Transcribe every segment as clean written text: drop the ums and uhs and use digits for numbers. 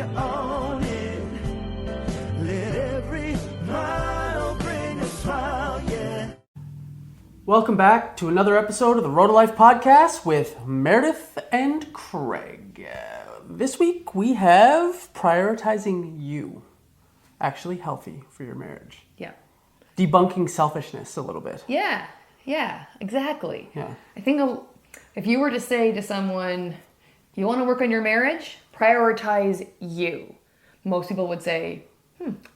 you own it. Let every mile bring a smile, yeah. Welcome back to another episode of the Road to Life podcast with Meredith and Craig. This week we have prioritizing you. Actually healthy for your marriage. Yeah. Debunking selfishness a little bit. Yeah, exactly. Yeah. I think if you were to say to someone, you want to work on your marriage, prioritize you. Most people would say,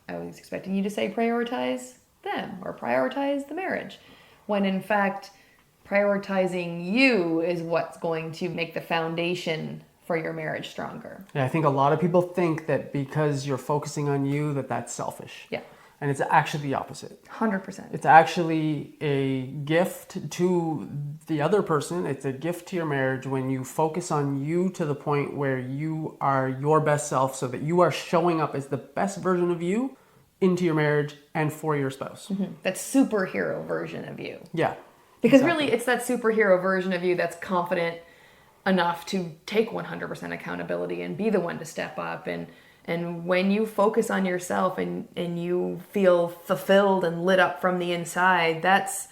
I was expecting you to say prioritize them or prioritize the marriage. When in fact, prioritizing you is what's going to make the foundation for your marriage stronger. Yeah, I think a lot of people think that because you're focusing on you, that's selfish. Yeah. And it's actually the opposite. 100%. It's actually a gift to the other person. It's a gift to your marriage when you focus on you to the point where you are your best self, so that you are showing up as the best version of you into your marriage and for your spouse. Mm-hmm. That superhero version of you. Yeah. Because really, it's that superhero version of you that's confident enough to take 100% accountability and be the one to step up. And when you focus on yourself and you feel fulfilled and lit up from the inside, that's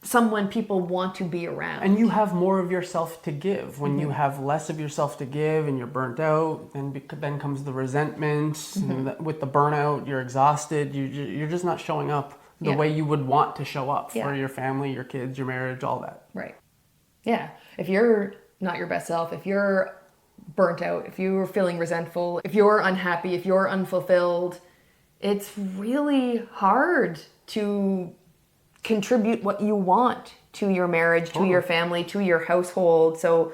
someone people want to be around. And you have more of yourself to give. When you have less of yourself to give and you're burnt out, then comes the resentment. And with the burnout, you're exhausted. You're just not showing up the way you would want to show up for your family, your kids, your marriage, all that. Right. Yeah. If you're not your best self, if you're burnt out, if you're feeling resentful, if you're unhappy, if you're unfulfilled, it's really hard to contribute what you want to your marriage, to your family, to your household. So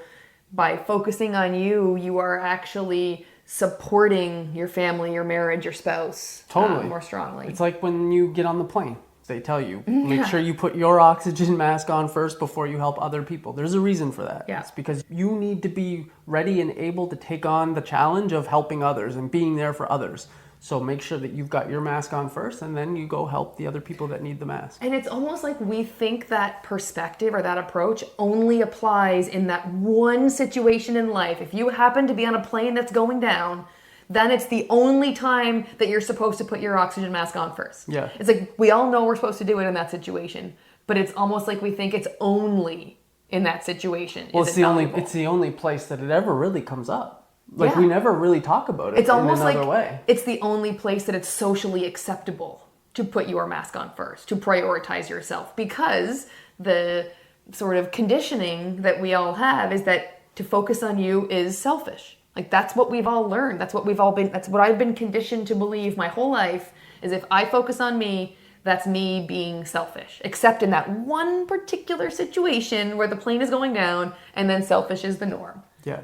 by focusing on you, you are actually supporting your family, your marriage, your spouse more strongly. It's like when you get on the plane. They tell you, make sure you put your oxygen mask on first before you help other people. There's a reason for that. Yeah. It's because you need to be ready and able to take on the challenge of helping others and being there for others. So make sure that you've got your mask on first, and then you go help the other people that need the mask. And it's almost like we think that perspective or that approach only applies in that one situation in life. If you happen to be on a plane that's going down, then it's the only time that you're supposed to put your oxygen mask on first. Yeah. It's like we all know we're supposed to do it in that situation, but it's almost like we think it's only in that situation. Well, it's the only place that it ever really comes up. Like we never really talk about it. It's almost in another like way. It's the only place that it's socially acceptable to put your mask on first, to prioritize yourself, because the sort of conditioning that we all have is that to focus on you is selfish. Like that's what we've all learned. That's what I've been conditioned to believe my whole life, is if I focus on me, that's me being selfish. Except in that one particular situation where the plane is going down, and then selfish is the norm. Yeah.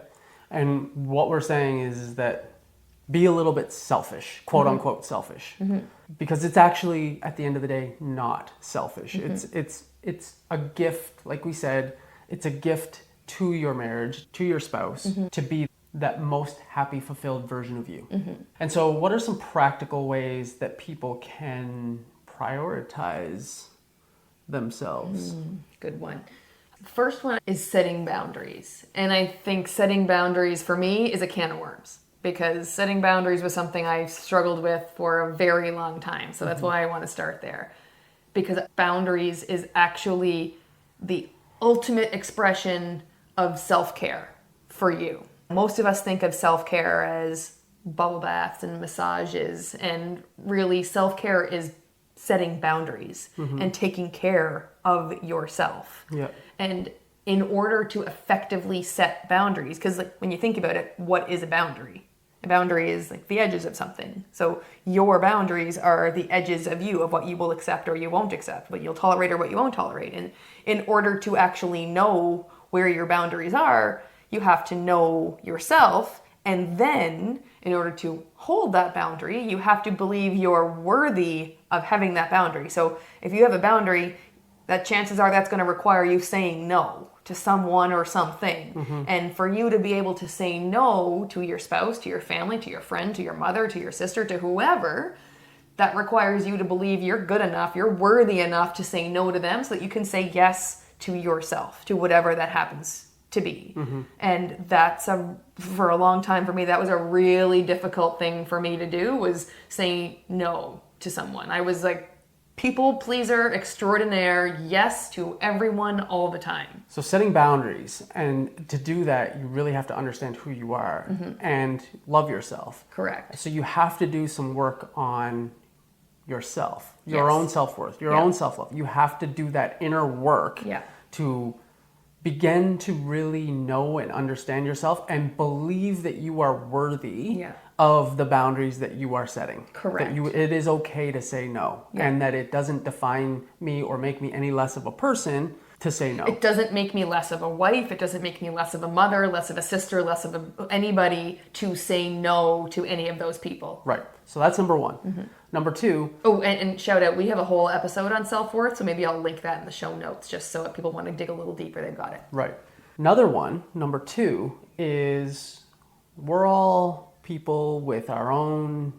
And what we're saying is that be a little bit selfish, quote unquote selfish. Because it's actually, at the end of the day, not selfish. It's a gift, like we said, it's a gift to your marriage, to your spouse, to be that most happy, fulfilled version of you. And so what are some practical ways that people can prioritize themselves? Good one. The first one is setting boundaries. And I think setting boundaries for me is a can of worms, because setting boundaries was something I struggled with for a very long time. So that's why I want to start there. Because boundaries is actually the ultimate expression of self-care for you. Most of us think of self-care as bubble baths and massages, and really self-care is setting boundaries and taking care of yourself. Yeah. And in order to effectively set boundaries, because like when you think about it, what is a boundary? A boundary is like the edges of something. So your boundaries are the edges of you, of what you will accept or you won't accept, what you'll tolerate or what you won't tolerate. And in order to actually know where your boundaries are, you have to know yourself, and then in order to hold that boundary, you have to believe you're worthy of having that boundary. So if you have a boundary, that chances are that's going to require you saying no to someone or something. And for you to be able to say no to your spouse, to your family, to your friend, to your mother, to your sister, to whoever, that requires you to believe you're good enough, you're worthy enough to say no to them, so that you can say yes to yourself, to whatever that happens to be. And that's for a long time for me, that was a really difficult thing for me to do, was say no to someone. I was like people pleaser extraordinaire, yes to everyone all the time. So setting boundaries, and to do that, you really have to understand who you are and love yourself. Correct. So you have to do some work on yourself, your own self-worth, your own self-love. You have to do that inner work to begin to really know and understand yourself and believe that you are worthy of the boundaries that you are setting. Correct. That it is okay to say no, and that it doesn't define me or make me any less of a person to say no. It doesn't make me less of a wife. It doesn't make me less of a mother, less of a sister, less of anybody to say no to any of those people. Right. So that's number one. Number two. Oh, and shout out, we have a whole episode on self-worth, so maybe I'll link that in the show notes, just so if people want to dig a little deeper, they've got it. Right. Another one, number two, is we're all people with our own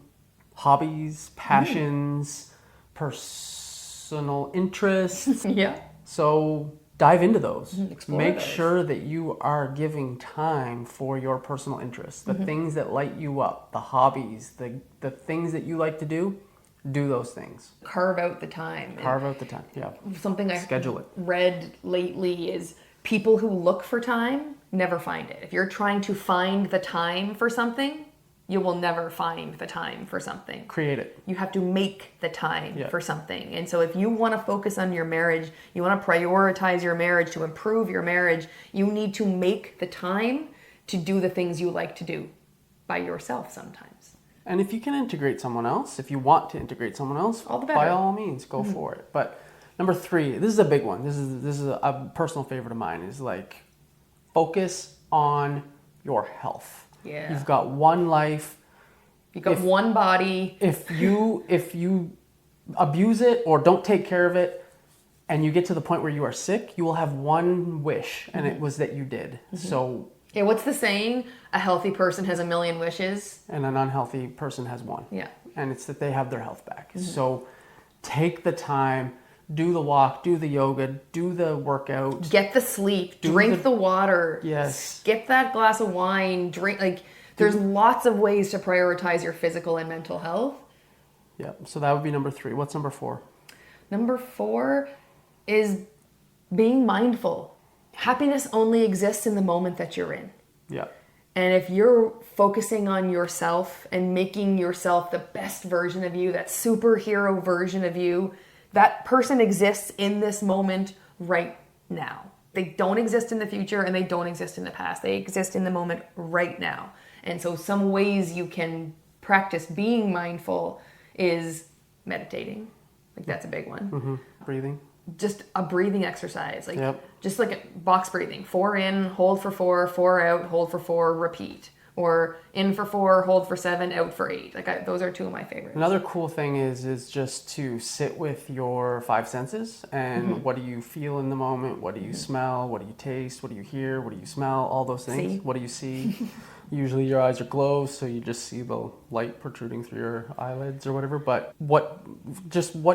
hobbies, passions, personal interests. So dive into those. Make sure that you are giving time for your personal interests, the things that light you up, the hobbies, the things that you like to do those things. Carve out the time. Carve out the time, yeah. Something I schedule it. Read lately is people who look for time never find it. If you're trying to find the time for something, you will never find the time for something. Create it. You have to make the time for something. And so if you want to focus on your marriage, you want to prioritize your marriage, to improve your marriage, you need to make the time to do the things you like to do by yourself sometimes. And if you can integrate someone else, if you want to integrate someone else, all the better. By all means, go for it. But number three, this is a big one. This is a personal favorite of mine, is like focus on your health. Yeah. You've got one life. You've got one body. If you abuse it or don't take care of it, and you get to the point where you are sick, you will have one wish, and it was that you did. So. Yeah, what's the saying? A healthy person has a million wishes. And an unhealthy person has one. Yeah. And it's that they have their health back. So take the time, do the walk, do the yoga, do the workout. Get the sleep, drink the water. Yes. Get that glass of wine, drink, there's lots of ways to prioritize your physical and mental health. Yeah, so that would be number three. What's number four? Number four is being mindful. Happiness only exists in the moment that you're in. Yeah. And if you're focusing on yourself and making yourself the best version of you, that superhero version of you, that person exists in this moment right now. They don't exist in the future and they don't exist in the past. They exist in the moment right now. And so some ways you can practice being mindful is meditating. That's a big one. Breathing. Just a breathing exercise, just like a box breathing. 4 in, hold for 4, 4 out, hold for 4, repeat. Or in for 4, hold for 7, out for 8. Those are two of my favorites. Another cool thing is just to sit with your 5 senses and what do you feel in the moment? What do you smell? What do you taste? What do you hear? What do you smell? All those things. See? What do you see? Usually your eyes are closed, so you just see the light protruding through your eyelids or whatever. But what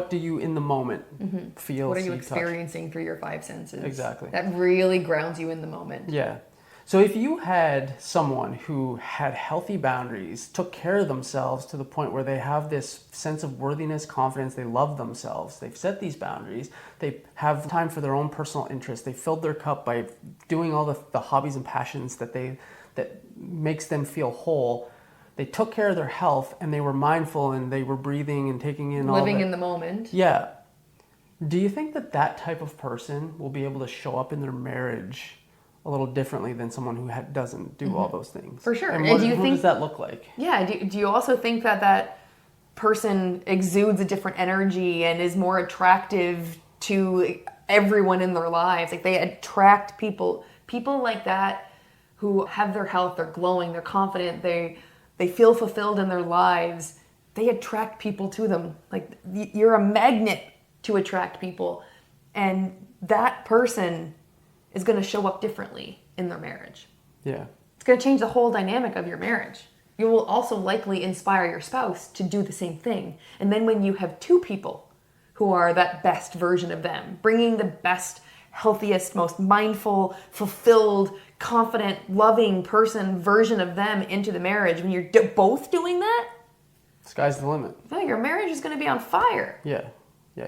do you in the moment feel? What are you see, experiencing through your 5 senses? Exactly. That really grounds you in the moment. Yeah. So if you had someone who had healthy boundaries, took care of themselves to the point where they have this sense of worthiness, confidence, they love themselves, they've set these boundaries, they have time for their own personal interests, they filled their cup by doing all the hobbies and passions that makes them feel whole. They took care of their health and they were mindful and they were breathing and taking in living in the moment. Yeah. Do you think that type of person will be able to show up in their marriage a little differently than someone who doesn't do all those things? For sure. And what does that look like? Yeah. Do you also think that person exudes a different energy and is more attractive to everyone in their lives? They attract people like that who have their health, they're glowing, they're confident, they feel fulfilled in their lives. They attract people to them. You're a magnet to attract people. And that person is going to show up differently in their marriage. Yeah. It's going to change the whole dynamic of your marriage. You will also likely inspire your spouse to do the same thing. And then when you have 2 people who are that best version of them, bringing the best healthiest, most mindful, fulfilled, confident, loving person version of them into the marriage, when you're both doing that, sky's the limit. your marriage is going to be on fire. Yeah.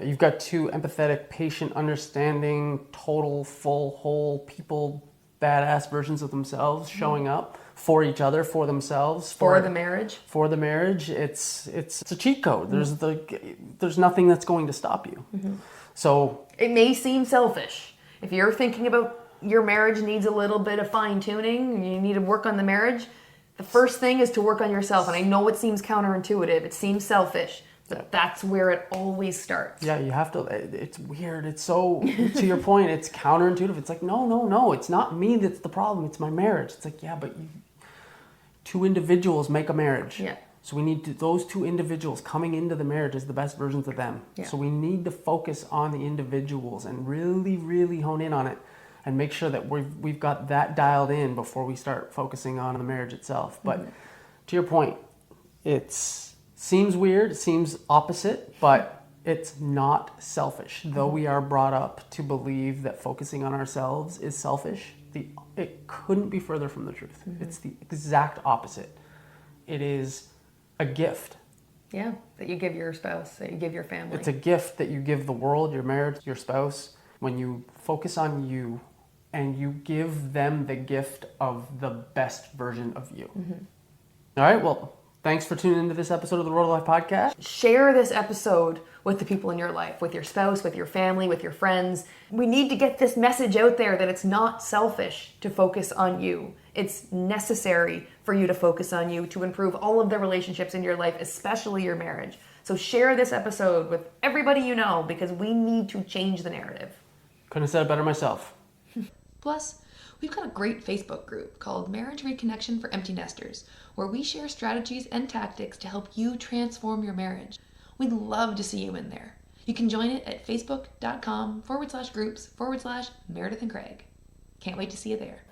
You've got two empathetic, patient, understanding, total, full, whole people, badass versions of themselves showing up for each other, for themselves, For the marriage. For the marriage, it's a cheat code. There's nothing that's going to stop you. So it may seem selfish. If you're thinking about your marriage needs a little bit of fine tuning, you need to work on the marriage, the first thing is to work on yourself. And I know it seems counterintuitive, it seems selfish, but that's where it always starts. Yeah, you have to, it's weird. It's so, to your point, it's counterintuitive. It's like, no, it's not me that's the problem. It's my marriage. It's like, yeah, but two individuals make a marriage. Yeah. So we need those two individuals coming into the marriage as the best versions of them. Yeah. So we need to focus on the individuals and really, really hone in on it and make sure that we've got that dialed in before we start focusing on the marriage itself. But to your point, seems weird, it seems opposite, but it's not selfish. Though we are brought up to believe that focusing on ourselves is selfish, it couldn't be further from the truth. It's the exact opposite. It is a gift. Yeah, that you give your spouse, that you give your family. It's a gift that you give the world, your marriage, your spouse, when you focus on you and you give them the gift of the best version of you. All right, well, thanks for tuning into this episode of the Road to Life podcast. Share this episode with the people in your life, with your spouse, with your family, with your friends. We need to get this message out there that it's not selfish to focus on you. It's necessary for you to focus on you to improve all of the relationships in your life, especially your marriage. So share this episode with everybody you know, because we need to change the narrative. Couldn't have said it better myself. Plus, we've got a great Facebook group called Marriage Reconnection for Empty Nesters, where we share strategies and tactics to help you transform your marriage. We'd love to see you in there. You can join it at facebook.com/groups/Meredith and Craig. Can't wait to see you there.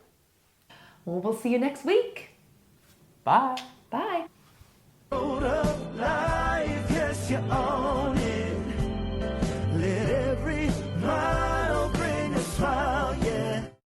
Well, we'll see you next week. Bye. Bye. Road of life, yes, you are.